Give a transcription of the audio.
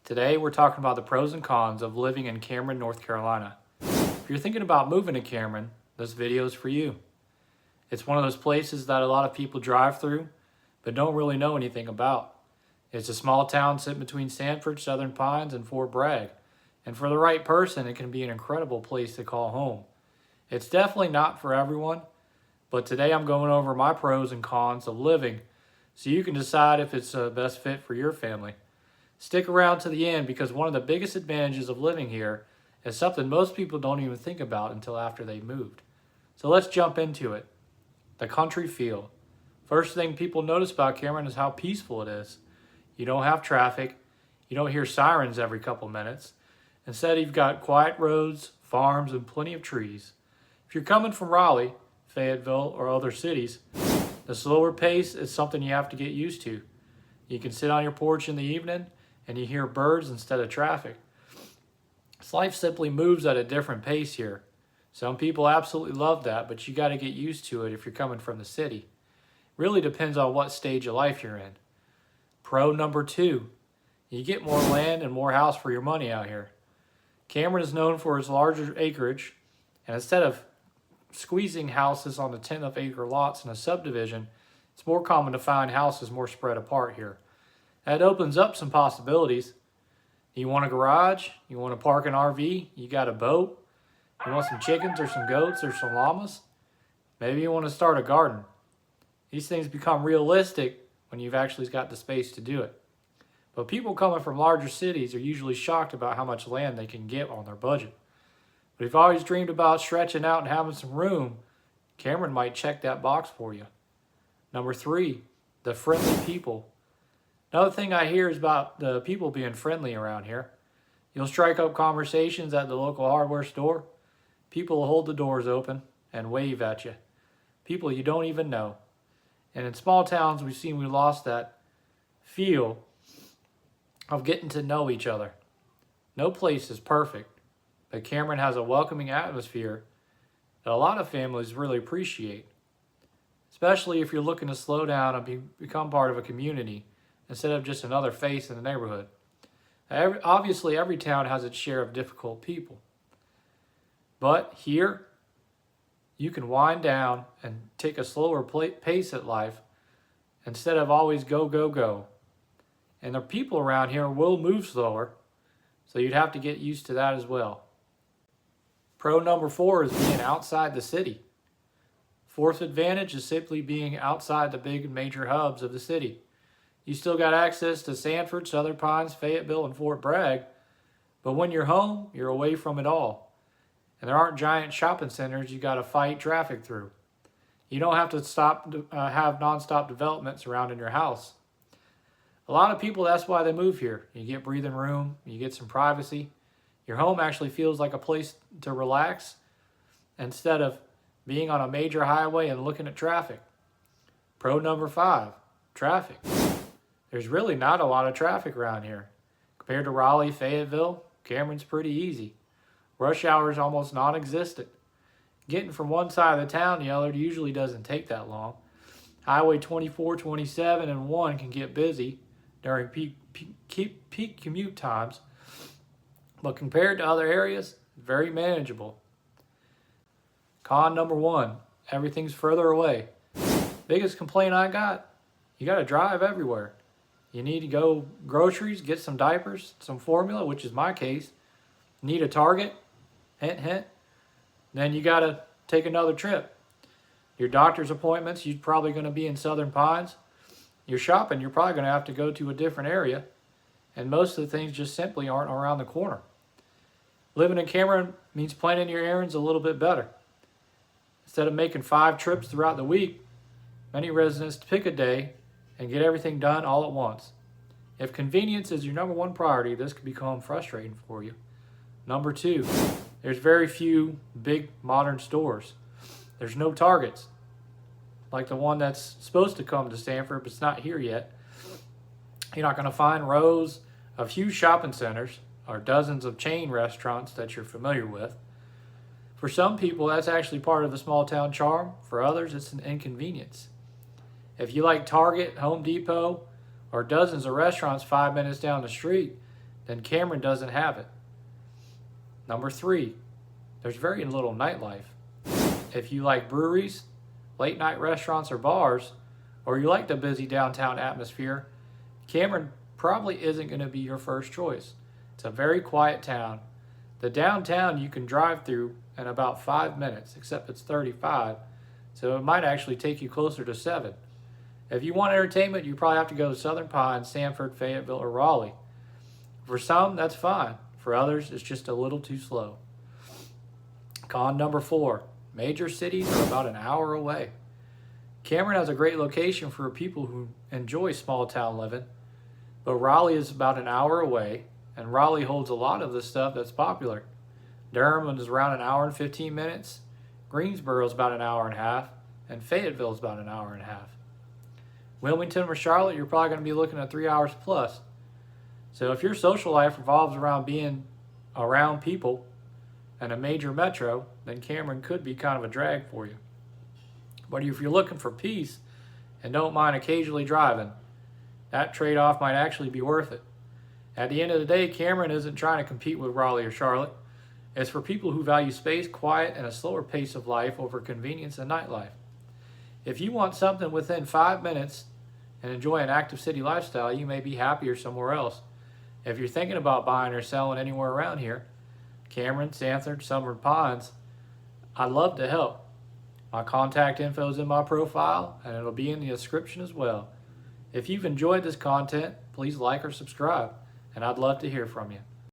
Today we're talking about the pros and cons of living in Cameron, North Carolina. If you're thinking about moving to Cameron, this video is for you. It's one of those places that a lot of people drive through but don't really know anything about. It's a small town sitting between Sanford, Southern Pines, and Fort Bragg. And for the right person, it can be an incredible place to call home. It's definitely not for everyone, but today I'm going over my pros and cons of living so you can decide if it's the best fit for your family. Stick around to the end because one of the biggest advantages of living here is something most people don't even think about until after they've moved. So let's jump into it. The country feel. First thing people notice about Cameron is how peaceful it is. You don't have traffic. You don't hear sirens every couple minutes. Instead, you've got quiet roads, farms, and plenty of trees. If you're coming from Raleigh, Fayetteville, or other cities, the slower pace is something you have to get used to. You can sit on your porch in the evening and you hear birds instead of traffic. Life simply moves at a different pace here. Some people absolutely love that, but you got to get used to it if you're coming from the city. Really depends on what stage of life you're in. Pro number 2, you get more land and more house for your money out here. Cameron is known for its larger acreage, and instead of squeezing houses on the 10th of acre lots in a subdivision, it's more common to find houses more spread apart here. That opens up some possibilities. You want a garage? You want to park an RV? You got a boat? You want some chickens or some goats or some llamas? Maybe you want to start a garden. These things become realistic when you've actually got the space to do it. But people coming from larger cities are usually shocked about how much land they can get on their budget. But if you've always dreamed about stretching out and having some room, Cameron might check that box for you. Number 3, the friendly people. Another thing I hear is about the people being friendly around here. You'll strike up conversations at the local hardware store. People will hold the doors open and wave at you. People you don't even know. And in small towns, we've seen we lost that feel of getting to know each other. No place is perfect, but Cameron has a welcoming atmosphere that a lot of families really appreciate, especially if you're looking to slow down and become part of a community instead of just another face in the neighborhood. Obviously, every town has its share of difficult people, but here you can wind down and take a slower pace at life instead of always go, go, go. And the people around here will move slower, so you'd have to get used to that as well. Pro number 4 is being outside the city. Fourth advantage is simply being outside the big and major hubs of the city. You still got access to Sanford, Southern Pines, Fayetteville, and Fort Bragg, but when you're home, you're away from it all. And there aren't giant shopping centers you got to fight traffic through. You don't have to have nonstop development surrounding your house. A lot of people, that's why they move here. You get breathing room, you get some privacy. Your home actually feels like a place to relax instead of being on a major highway and looking at traffic. Pro number 5, traffic. There's really not a lot of traffic around here. Compared to Raleigh, Fayetteville, Cameron's pretty easy. Rush hour is almost non-existent. Getting from one side of the town to the other usually doesn't take that long. Highway 24, 27, and 1 can get busy during peak commute times, but compared to other areas, very manageable. Con number 1, everything's further away. Biggest complaint I got, you got to drive everywhere. You need to go groceries, get some diapers, some formula, which is my case. Need a Target, hint, hint. Then you got to take another trip. Your doctor's appointments, you're probably going to be in Southern Pines. Your shopping, you're probably going to have to go to a different area. And most of the things just simply aren't around the corner. Living in Cameron means planning your errands a little bit better. Instead of making 5 trips throughout the week, many residents pick a day and get everything done all at once. If convenience is your number 1 priority, this could become frustrating for you. Number 2, there's very few big modern stores. There's no Targets, like the one that's supposed to come to Sanford, but it's not here yet. You're not going to find rows of huge shopping centers or dozens of chain restaurants that you're familiar with. For some people, that's actually part of the small town charm. For others, it's an inconvenience. If you like Target, Home Depot, or dozens of restaurants 5 minutes down the street, then Cameron doesn't have it. Number 3, there's very little nightlife. If you like breweries, late night restaurants or bars, or you like the busy downtown atmosphere, Cameron probably isn't going to be your first choice. It's a very quiet town. The downtown you can drive through in about 5 minutes, except it's 35, so it might actually take you closer to 7. If you want entertainment, you probably have to go to Southern Pines, Sanford, Fayetteville, or Raleigh. For some, that's fine. For others, it's just a little too slow. Con number 4, major cities are about an hour away. Cameron has a great location for people who enjoy small town living, but Raleigh is about an hour away, and Raleigh holds a lot of the stuff that's popular. Durham is around an hour and 15 minutes, Greensboro is about an hour and a half, and Fayetteville is about an hour and a half. Wilmington or Charlotte, you're probably going to be looking at 3 hours plus. So if your social life revolves around being around people and a major metro, then Cameron could be kind of a drag for you. But if you're looking for peace and don't mind occasionally driving, that trade-off might actually be worth it. At the end of the day, Cameron isn't trying to compete with Raleigh or Charlotte. It's for people who value space, quiet, and a slower pace of life over convenience and nightlife. If you want something within 5 minutes and enjoy an active city lifestyle, you may be happier somewhere else. If you're thinking about buying or selling anywhere around here, Cameron, Sanford, Southern Pines, I'd love to help. My contact info is in my profile, and it'll be in the description as well. If you've enjoyed this content, please like or subscribe, and I'd love to hear from you.